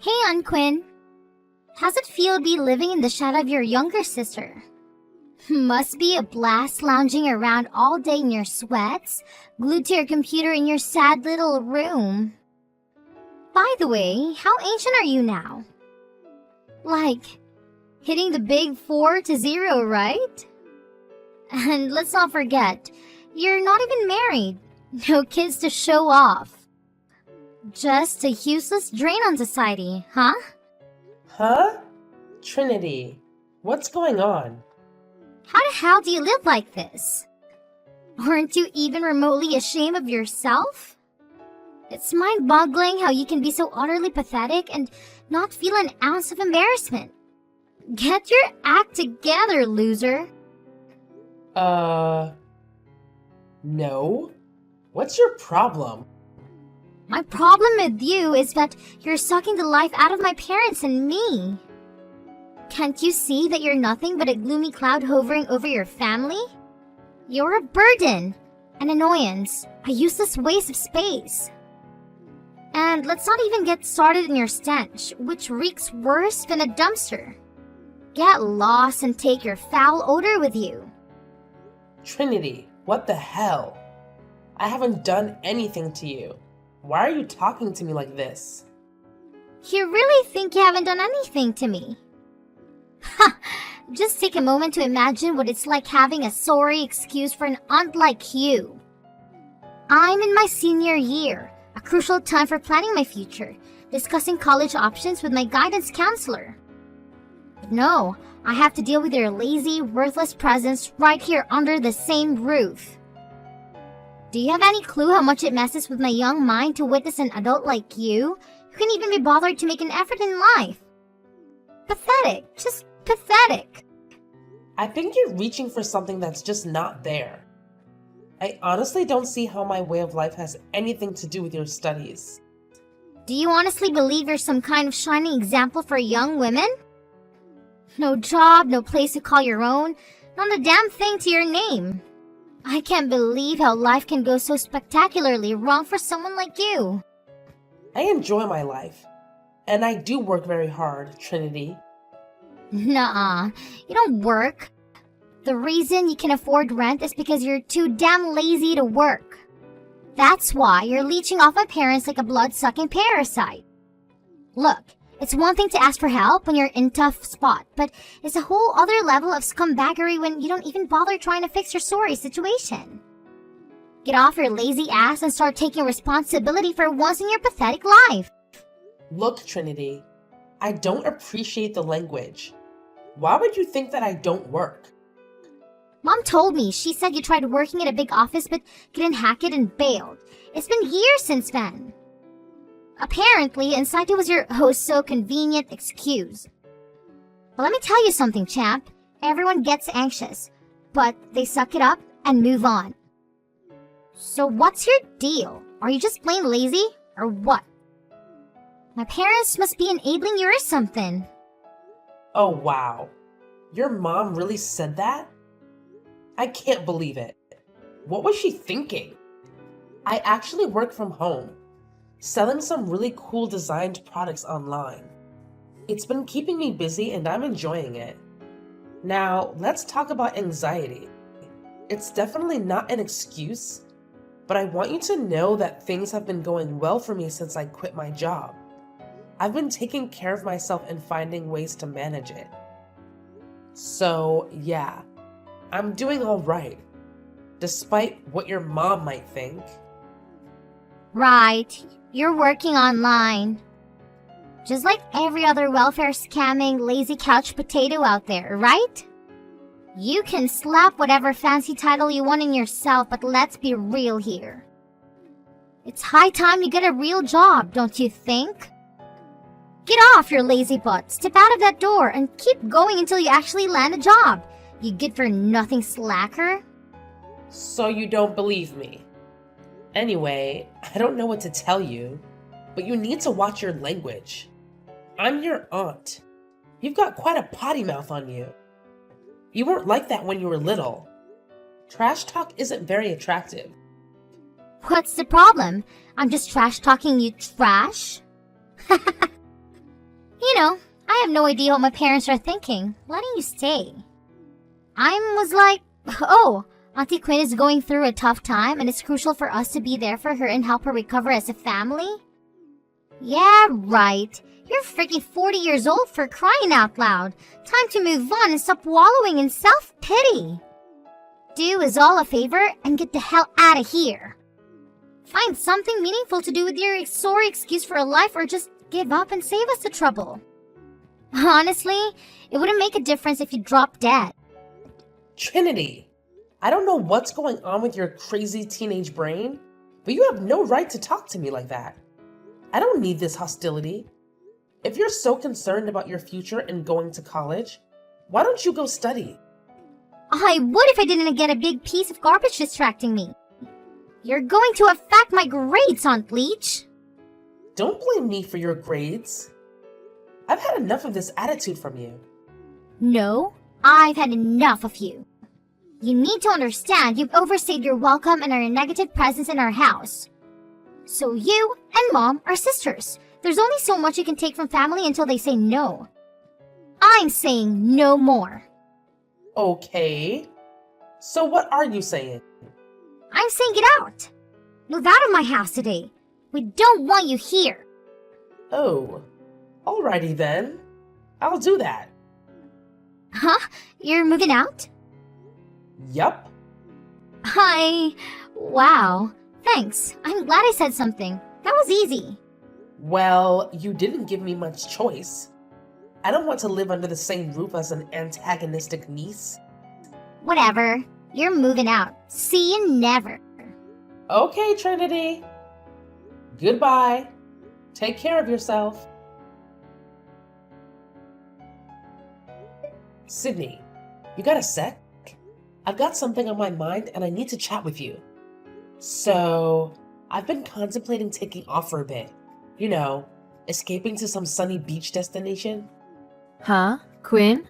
Hey, Unquin. How's it feel to be living in the shadow of your younger sister? Must be a blast lounging around all day in your sweats, glued to your computer in your sad little room. By the way, how ancient are you now? Like, hitting the big 4-0, right? And let's not forget, you're not even married. No kids to show off. Just a useless drain on society, huh? Huh? Trinity, what's going on? How the hell do you live like this? Aren't you even remotely ashamed of yourself? It's mind-boggling how you can be so utterly pathetic and not feel an ounce of embarrassment. Get your act together, loser. No? What's your problem? My problem with you is that you're sucking the life out of my parents and me. Can't you see that you're nothing but a gloomy cloud hovering over your family? You're a burden, an annoyance, a useless waste of space. And let's not even get started in your stench, which reeks worse than a dumpster. Get lost and take your foul odor with you. Trinity, what the hell? I haven't done anything to you. Why are you talking to me like this? You really think you haven't done anything to me? Ha! Just take a moment to imagine what it's like having a sorry excuse for an aunt like you. I'm in my senior year, a crucial time for planning my future, discussing college options with my guidance counselor. But no, I have to deal with your lazy, worthless presence right here under the same roof. Do you have any clue how much it messes with my young mind to witness an adult like you who can even be bothered to make an effort in life? Pathetic, just pathetic. I think you're reaching for something that's just not there. I honestly don't see how my way of life has anything to do with your studies. Do you honestly believe you're some kind of shining example for young women? No job, no place to call your own, not a damn thing to your name. I can't believe how life can go so spectacularly wrong for someone like you. I enjoy my life, and I do work very hard, Trinity. Nuh-uh, you don't work. The reason you can afford rent is because you're too damn lazy to work. That's why you're leeching off my parents like a blood-sucking parasite. Look, it's one thing to ask for help when you're in a tough spot, but it's a whole other level of scumbaggery when you don't even bother trying to fix your sorry situation. Get off your lazy ass and start taking responsibility for once in your pathetic life. Look, Trinity, I don't appreciate the language. Why would you think that I don't work? Mom told me. She said you tried working at a big office but couldn't hack it and bailed. It's been years since then. Apparently, inside it was your oh-so-convenient excuse. But let me tell you something, champ. Everyone gets anxious, but they suck it up and move on. So what's your deal? Are you just plain lazy, or what? My parents must be enabling you or something. Oh, wow. Your mom really said that? I can't believe it. What was she thinking? I actually work from home, selling some really cool designed products online. It's been keeping me busy and I'm enjoying it. Now, let's talk about anxiety. It's definitely not an excuse, but I want you to know that things have been going well for me since I quit my job. I've been taking care of myself and finding ways to manage it. So, yeah, I'm doing all right, despite what your mom might think. Right, you're working online. Just like every other welfare scamming lazy couch potato out there, right? You can slap whatever fancy title you want in yourself, but let's be real here. It's high time you get a real job, don't you think? Get off your lazy butt, step out of that door, and keep going until you actually land a job, you good-for-nothing slacker. So you don't believe me? Anyway, I don't know what to tell you, but you need to watch your language. I'm your aunt. You've got quite a potty mouth on you. You weren't like that when you were little. Trash talk isn't very attractive. What's the problem? I'm just trash talking you trash? I have no idea what my parents are thinking, letting you stay. I was like, oh, Auntie Quinn is going through a tough time and it's crucial for us to be there for her and help her recover as a family? Yeah, right. You're freaking 40 years old for crying out loud. Time to move on and stop wallowing in self-pity. Do us all a favor and get the hell out of here. Find something meaningful to do with your sorry excuse for a life, or just give up and save us the trouble. Honestly, it wouldn't make a difference if you dropped dead. Trinity, I don't know what's going on with your crazy teenage brain, but you have no right to talk to me like that. I don't need this hostility. If you're so concerned about your future and going to college, why don't you go study? I would if I didn't get a big piece of garbage distracting me. You're going to affect my grades, Aunt Leech. Don't blame me for your grades. I've had enough of this attitude from you. No, I've had enough of you. You need to understand you've overstayed your welcome and are a negative presence in our house. So you and Mom are sisters. There's only so much you can take from family until they say no. I'm saying no more. Okay. So what are you saying? I'm saying get out. Move out of my house today. We don't want you here. Oh, alrighty then. I'll do that. Huh? You're moving out? Yup. Wow. Thanks. I'm glad I said something. That was easy. Well, you didn't give me much choice. I don't want to live under the same roof as an antagonistic niece. Whatever. You're moving out. See you never. Okay, Trinity. Goodbye. Take care of yourself. Sydney, you got a sec? I've got something on my mind and I need to chat with you. So, I've been contemplating taking off for a bit. Escaping to some sunny beach destination. Huh? Quinn?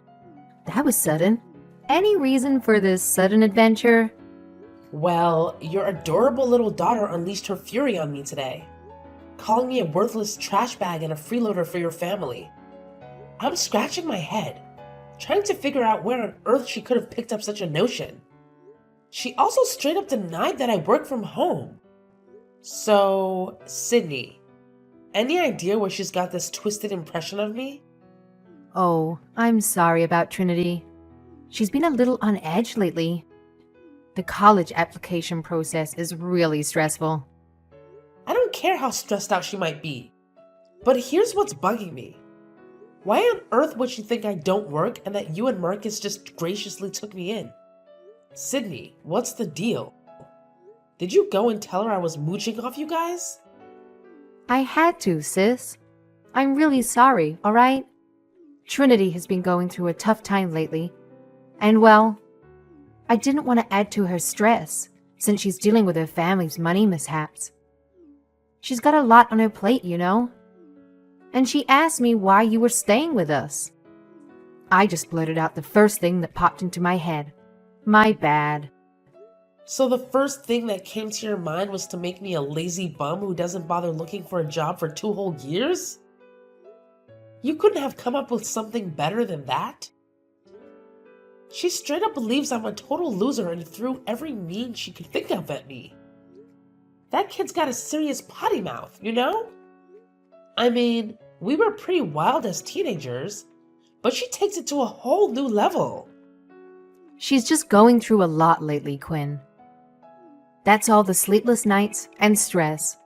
That was sudden. Any reason for this sudden adventure? Well, your adorable little daughter unleashed her fury on me today, calling me a worthless trash bag and a freeloader for your family. I'm scratching my head, trying to figure out where on earth she could have picked up such a notion. She also straight up denied that I work from home. So, Sydney, any idea where she's got this twisted impression of me? Oh, I'm sorry about Trinity. She's been a little on edge lately. The college application process is really stressful. I don't care how stressed out she might be, but here's what's bugging me. Why on earth would she think I don't work and that you and Marcus just graciously took me in? Sydney, what's the deal? Did you go and tell her I was mooching off you guys? I had to, sis. I'm really sorry, alright? Trinity has been going through a tough time lately. And well, I didn't want to add to her stress since she's dealing with her family's money mishaps. She's got a lot on her plate, And she asked me why you were staying with us. I just blurted out the first thing that popped into my head. My bad. So the first thing that came to your mind was to make me a lazy bum who doesn't bother looking for a job for 2 whole years? You couldn't have come up with something better than that? She straight up believes I'm a total loser and threw every mean she could think of at me. That kid's got a serious potty mouth, I mean, we were pretty wild as teenagers, but she takes it to a whole new level. She's just going through a lot lately, Quinn. That's all the sleepless nights and stress.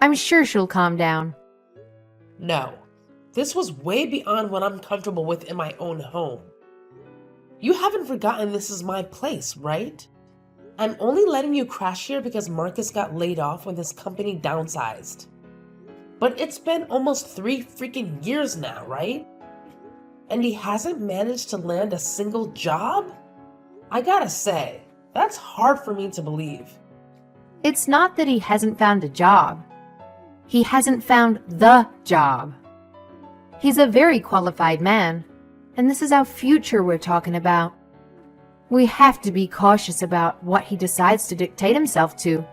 I'm sure she'll calm down. No, this was way beyond what I'm comfortable with in my own home. You haven't forgotten this is my place, right? I'm only letting you crash here because Marcus got laid off when his company downsized. But it's been almost 3 freaking years now, right? And he hasn't managed to land a single job? I gotta say, that's hard for me to believe. It's not that he hasn't found a job. He hasn't found the job. He's a very qualified man, and this is our future we're talking about. We have to be cautious about what he decides to dictate himself to.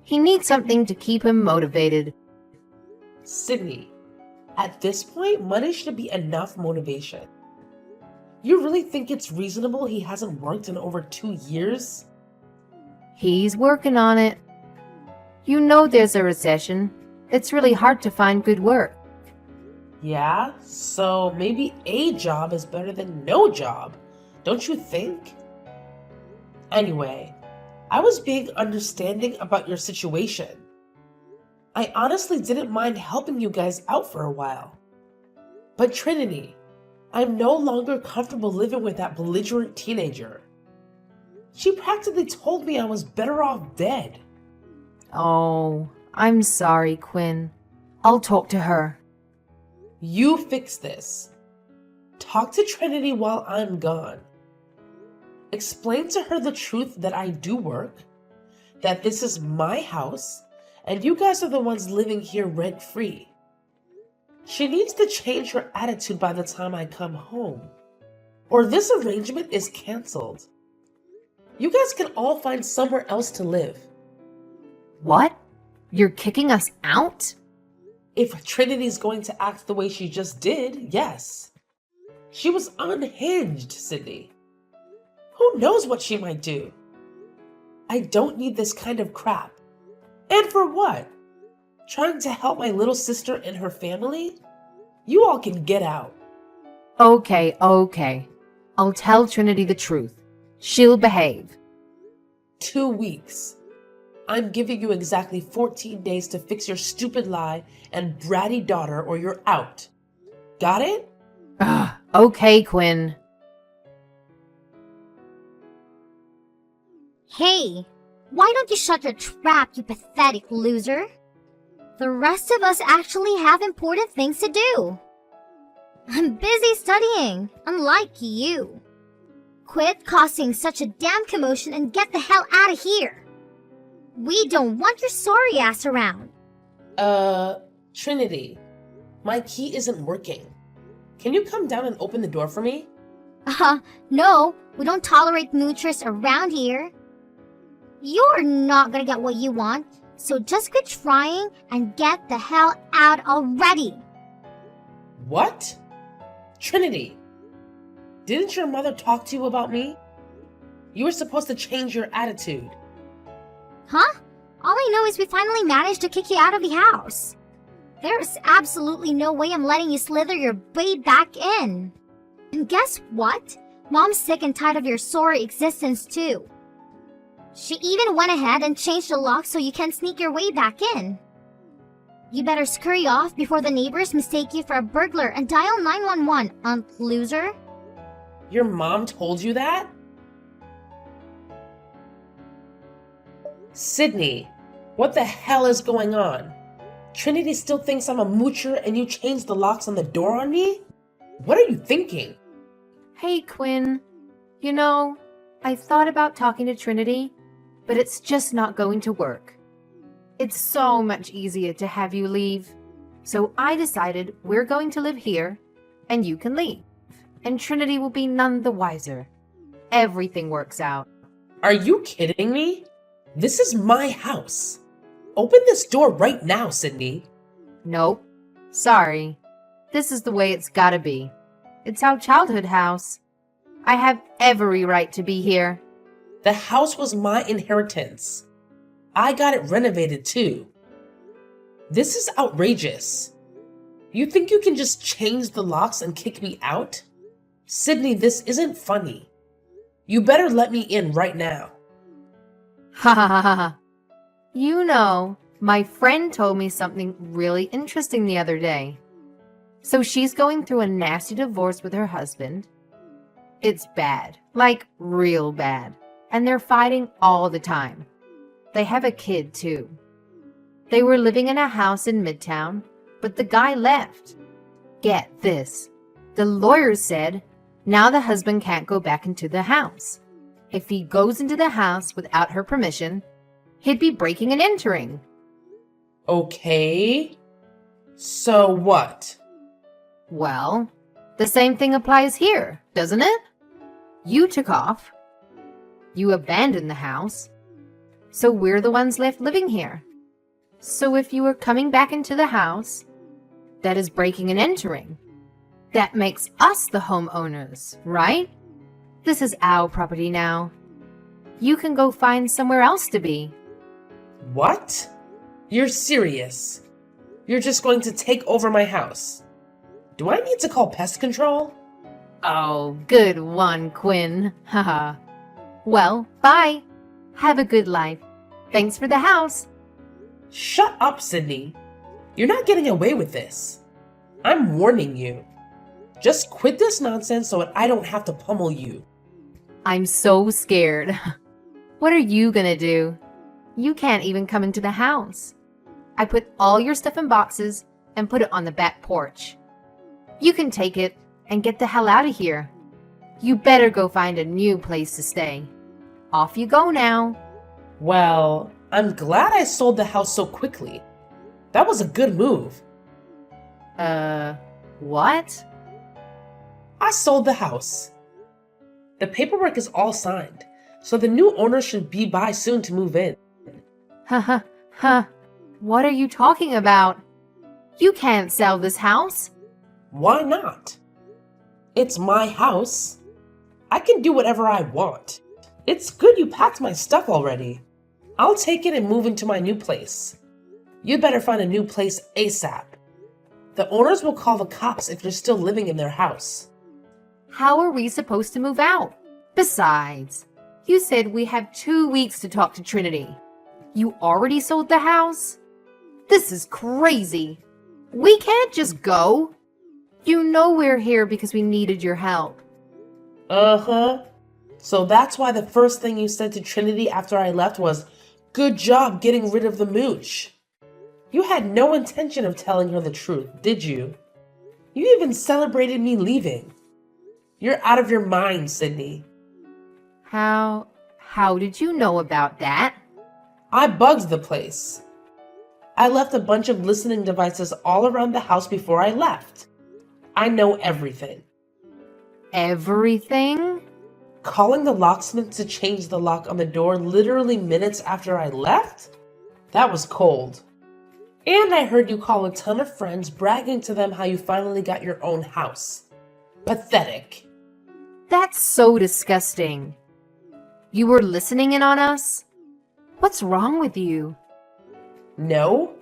He needs something to keep him motivated. Sydney, At this point, money should be enough motivation. You really think it's reasonable he hasn't worked in over 2 years? He's working on it. You know there's a recession. It's really hard to find good work. Yeah, so maybe a job is better than no job, don't you think? Anyway, I was being understanding about your situation. I honestly didn't mind helping you guys out for a while. But Trinity, I'm no longer comfortable living with that belligerent teenager. She practically told me I was better off dead. Oh, I'm sorry, Quinn. I'll talk to her. You fix this. Talk to Trinity while I'm gone. Explain to her the truth that I do work, that this is my house, and you guys are the ones living here rent-free. She needs to change her attitude by the time I come home, or this arrangement is canceled. You guys can all find somewhere else to live. What? You're kicking us out? If Trinity's going to act the way she just did, yes. She was unhinged, Sydney. Who knows what she might do? I don't need this kind of crap. And for what? Trying to help my little sister and her family? You all can get out. Okay. I'll tell Trinity the truth. She'll behave. 2 weeks. I'm giving you exactly 14 days to fix your stupid lie and bratty daughter or you're out. Got it? Okay, Quinn. Hey, why don't you shut your trap, you pathetic loser? The rest of us actually have important things to do. I'm busy studying, unlike you. Quit causing such a damn commotion and get the hell out of here. We don't want your sorry ass around. Trinity, my key isn't working. Can you come down and open the door for me? No, we don't tolerate moochers around here. You're not gonna get what you want, so just quit trying and get the hell out already. What? Trinity, didn't your mother talk to you about me? You were supposed to change your attitude. Huh? All I know is we finally managed to kick you out of the house. There's absolutely no way I'm letting you slither your way back in. And guess what? Mom's sick and tired of your sorry existence too. She even went ahead and changed the lock so you can sneak your way back in. You better scurry off before the neighbors mistake you for a burglar and dial 911, loser. Your mom told you that? Sydney, what the hell is going on? Trinity still thinks I'm a moocher and you changed the locks on the door on me? What are you thinking? Hey, Quinn. You know, I thought about talking to Trinity, but it's just not going to work. It's so much easier to have you leave. So I decided we're going to live here, and you can leave. And Trinity will be none the wiser. Everything works out. Are you kidding me? This is my house. Open this door right now, Sydney. Nope. Sorry. This is the way it's gotta be. It's our childhood house. I have every right to be here. The house was my inheritance. I got it renovated too. This is outrageous. You think you can just change the locks and kick me out? Sydney, this isn't funny. You better let me in right now. Ha ha ha ha. You know, my friend told me something really interesting the other day. So she's going through a nasty divorce with her husband. It's bad, like real bad. And they're fighting all the time. They have a kid too. They were living in a house in Midtown, but the guy left. Get this. The lawyer said now the husband can't go back into the house. If he goes into the house without her permission, he'd be breaking and entering. Okay. So what? Well, the same thing applies here, doesn't it? You took off. You abandoned the house. So we're the ones left living here. So if you were coming back into the house, That is breaking and entering. That makes us the homeowners, right? This is our property now. You can go find somewhere else to be. What? You're serious? You're just going to take over my house? Do I need to call pest control? Oh, good one, Quinn. Haha. Well, bye. Have a good life. Thanks for the house. Shut up, Sydney. You're not getting away with this. I'm warning you. Just quit this nonsense so that I don't have to pummel you. I'm so scared. What are you gonna do? You can't even come into the house. I put all your stuff in boxes and put it on the back porch. You can take it and get the hell out of here. You better go find a new place to stay. Off you go now. Well, I'm glad I sold the house so quickly. That was a good move. What? I sold the house. The paperwork is all signed, so the new owner should be by soon to move in. What are you talking about? You can't sell this house. Why not? It's my house. I can do whatever I want. It's good you packed my stuff already. I'll take it and move into my new place. You'd better find a new place ASAP. The owners will call the cops if you're still living in their house. How are we supposed to move out? Besides, you said we have 2 weeks to talk to Trinity. You already sold the house? This is crazy. We can't just go. You know we're here because we needed your help. Uh-huh. So that's why the first thing you said to Trinity after I left was, "Good job getting rid of the mooch." You had no intention of telling her the truth, did you? You even celebrated me leaving. You're out of your mind, Sydney. How did you know about that? I bugged the place. I left a bunch of listening devices all around the house before I left. I know everything. Everything? Calling the locksmith to change the lock on the door literally minutes after I left? That was cold. And I heard you call a ton of friends bragging to them how you finally got your own house. Pathetic. That's so disgusting. You were listening in on us? What's wrong with you? No?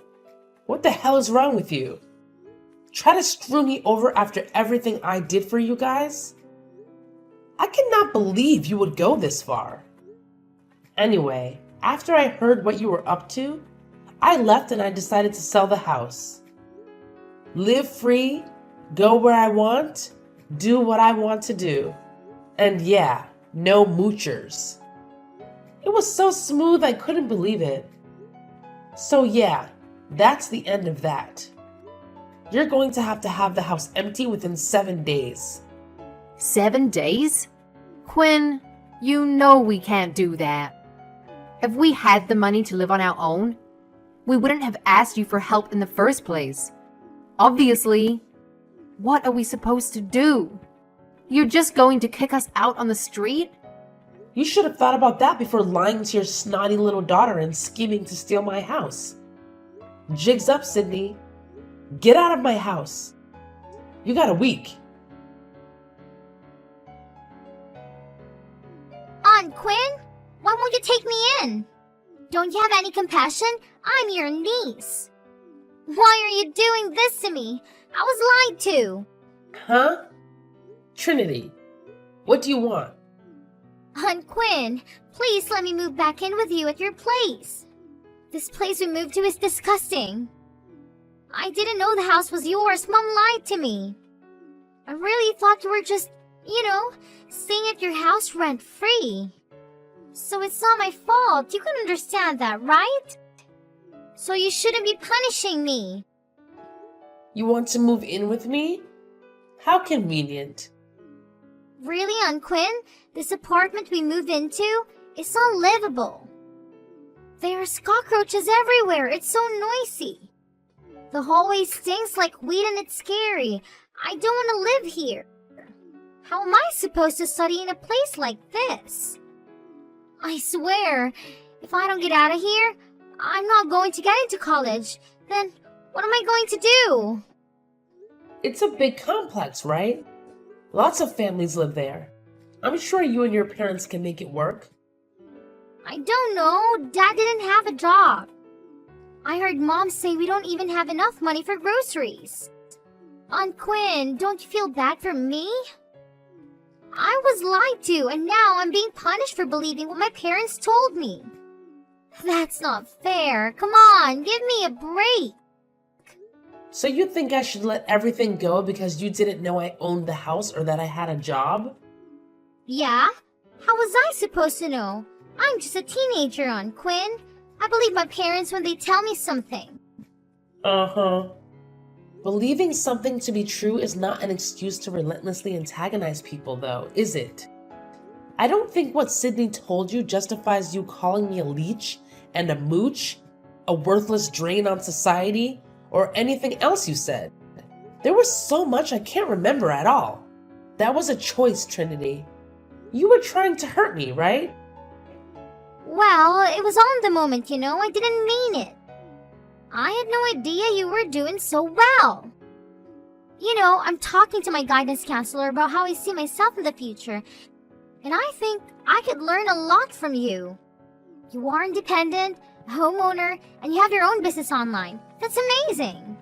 What the hell is wrong with you? Try to screw me over after everything I did for you guys? I cannot believe you would go this far. Anyway, after I heard what you were up to, I left and I decided to sell the house. Live free, go where I want, do what I want to do. And yeah, no moochers. It was so smooth I couldn't believe it. So yeah, that's the end of that. You're going to have the house empty within 7 days. 7 days? Quinn, you know we can't do that. If we had the money to live on our own, we wouldn't have asked you for help in the first place. Obviously, what are we supposed to do? You're just going to kick us out on the street? You should have thought about that before lying to your snotty little daughter and scheming to steal my house. Jig's up, Sydney. Get out of my house. You got a week. Aunt Quinn, why won't you take me in? Don't you have any compassion? I'm your niece. Why are you doing this to me? I was lied to. Huh? Trinity, what do you want? Aunt Quinn, please let me move back in with you at your place. This place we moved to is disgusting. I didn't know the house was yours. Mom lied to me. I really thought you were just, staying at your house rent-free. So it's not my fault. You can understand that, right? So you shouldn't be punishing me. You want to move in with me? How convenient. Really, Aunt Quinn? This apartment we moved into is unlivable. There are cockroaches everywhere. It's so noisy. The hallway stinks like weed and it's scary. I don't want to live here. How am I supposed to study in a place like this? I swear, if I don't get out of here, I'm not going to get into college. Then what am I going to do? It's a big complex, right? Lots of families live there. I'm sure you and your parents can make it work. I don't know. Dad didn't have a job. I heard Mom say we don't even have enough money for groceries. Aunt Quinn, don't you feel bad for me? I was lied to, and now I'm being punished for believing what my parents told me. That's not fair. Come on, give me a break. So you think I should let everything go because you didn't know I owned the house or that I had a job? Yeah? How was I supposed to know? I'm just a teenager, Aunt Quinn. I believe my parents when they tell me something. Uh-huh. Believing something to be true is not an excuse to relentlessly antagonize people, though, is it? I don't think what Sydney told you justifies you calling me a leech and a mooch, a worthless drain on society, or anything else you said. There was so much I can't remember at all. That was a choice, Trinity. You were trying to hurt me, right? Well, it was on the moment, you know. I didn't mean it. I had no idea you were doing so well. You know, I'm talking to my guidance counselor about how I see myself in the future, and I think I could learn a lot from you. You are independent, a homeowner, and you have your own business online. That's amazing.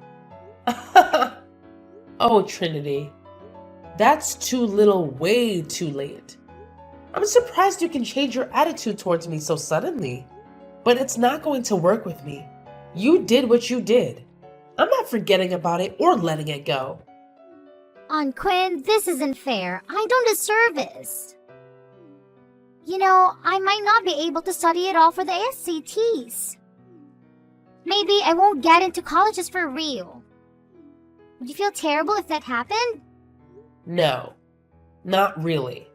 Oh, Trinity. That's too little, way too late. I'm surprised you can change your attitude towards me so suddenly. But it's not going to work with me. You did what you did. I'm not forgetting about it or letting it go. Aunt Quinn, this isn't fair. I don't deserve this. You know, I might not be able to study at all for the SATs. Maybe I won't get into colleges for real. Would you feel terrible if that happened? No, not really.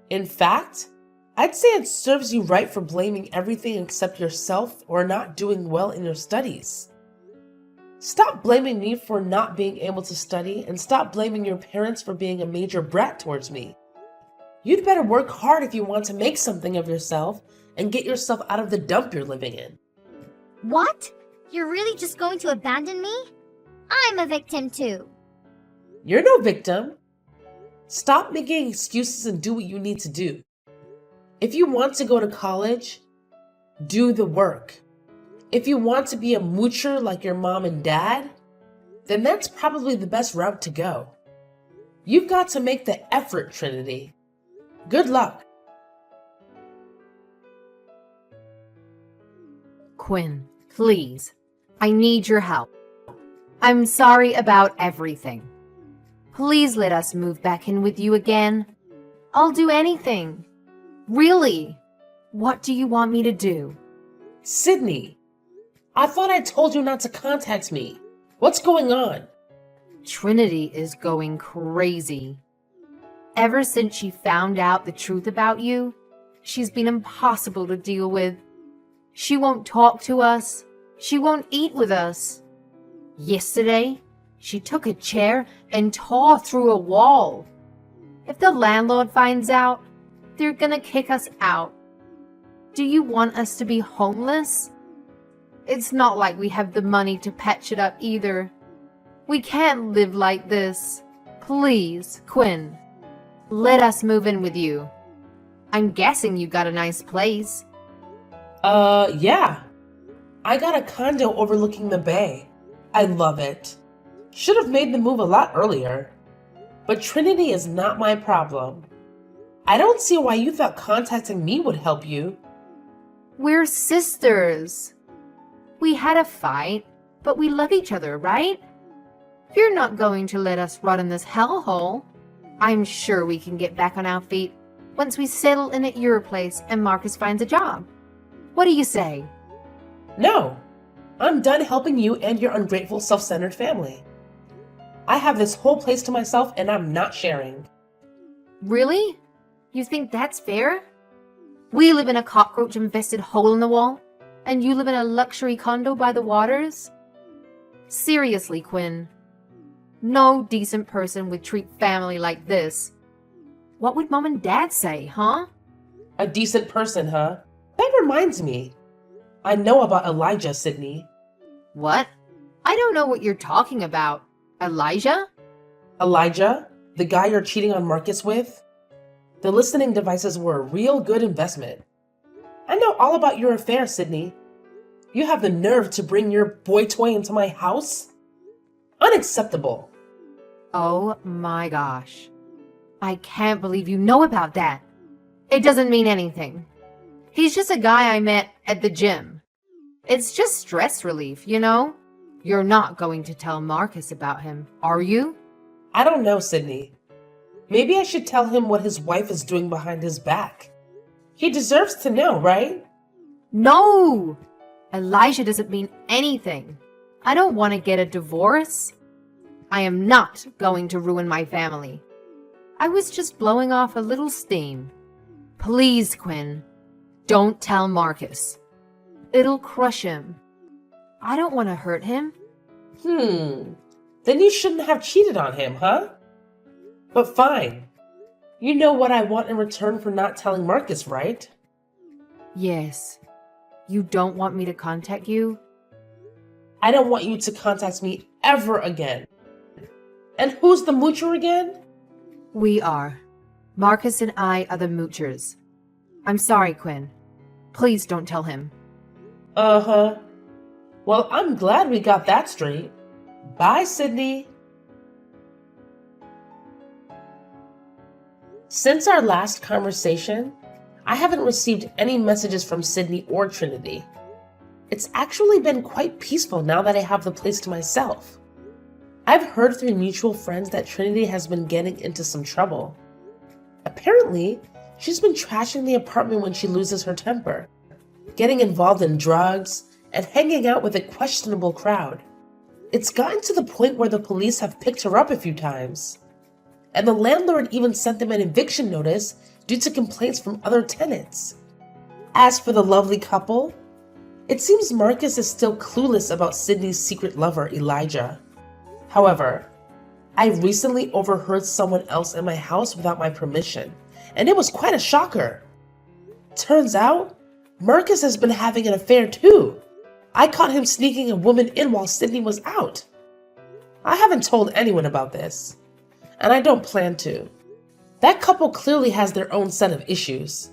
In fact, I'd say it serves you right for blaming everything except yourself or not doing well in your studies. Stop blaming me for not being able to study and stop blaming your parents for being a major brat towards me. You'd better work hard if you want to make something of yourself and get yourself out of the dump you're living in. What? You're really just going to abandon me? I'm a victim too. You're no victim. Stop making excuses and do what you need to do. If you want to go to college, do the work. If you want to be a moocher like your mom and dad, then that's probably the best route to go. You've got to make the effort, Trinity. Good luck. Quinn, please. I need your help. I'm sorry about everything. Please let us move back in with you again. I'll do anything. Really? What do you want me to do? Sydney, I thought I told you not to contact me. What's going on? Trinity is going crazy. Ever since she found out the truth about you, she's been impossible to deal with. She won't talk to us. She won't eat with us. Yesterday, she took a chair and tore through a wall. If the landlord finds out, they're gonna kick us out. Do you want us to be homeless? It's not like we have the money to patch it up either. We can't live like this. Please, Quinn, let us move in with you. I'm guessing you got a nice place. Yeah. I got a condo overlooking the bay. I love it. Should have made the move a lot earlier. But Trinity is not my problem. I don't see why you thought contacting me would help you. We're sisters. We had a fight, but we love each other, right? You're not going to let us rot in this hellhole. I'm sure we can get back on our feet once we settle in at your place and Marcus finds a job. What do you say? No. I'm done helping you and your ungrateful, self-centered family. I have this whole place to myself and I'm not sharing. Really? You think that's fair? We live in a cockroach-infested hole in the wall, and you live in a luxury condo by the waters? Seriously, Quinn. No decent person would treat family like this. What would Mom and Dad say, huh? A decent person, huh? That reminds me. I know about Elijah, Sydney. What? I don't know what you're talking about. Elijah? Elijah, the guy you're cheating on Marcus with, the listening devices were a real good investment. I know all about your affair, Sydney. You have the nerve to bring your boy toy into my house? Unacceptable. Oh my gosh. I can't believe you know about that. It doesn't mean anything. He's just a guy I met at the gym. It's just stress relief, you know? You're not going to tell Marcus about him, are you? I don't know, Sydney. Maybe I should tell him what his wife is doing behind his back. He deserves to know, right? No! Elijah doesn't mean anything. I don't want to get a divorce. I am not going to ruin my family. I was just blowing off a little steam. Please, Quinn, don't tell Marcus. It'll crush him. I don't want to hurt him. Then you shouldn't have cheated on him, huh? But fine. You know what I want in return for not telling Marcus, right? Yes. You don't want me to contact you? I don't want you to contact me ever again. And who's the moocher again? We are. Marcus and I are the moochers. I'm sorry, Quinn. Please don't tell him. Uh-huh. Well, I'm glad we got that straight. Bye, Sydney. Since our last conversation, I haven't received any messages from Sydney or Trinity. It's actually been quite peaceful now that I have the place to myself. I've heard through mutual friends that Trinity has been getting into some trouble. Apparently, she's been trashing the apartment when she loses her temper, getting involved in drugs, and hanging out with a questionable crowd. It's gotten to the point where the police have picked her up a few times. And the landlord even sent them an eviction notice due to complaints from other tenants. As for the lovely couple, it seems Marcus is still clueless about Sydney's secret lover, Elijah. However, I recently overheard someone else in my house without my permission, and it was quite a shocker. Turns out, Marcus has been having an affair too. I caught him sneaking a woman in while Sydney was out. I haven't told anyone about this, and I don't plan to. That couple clearly has their own set of issues.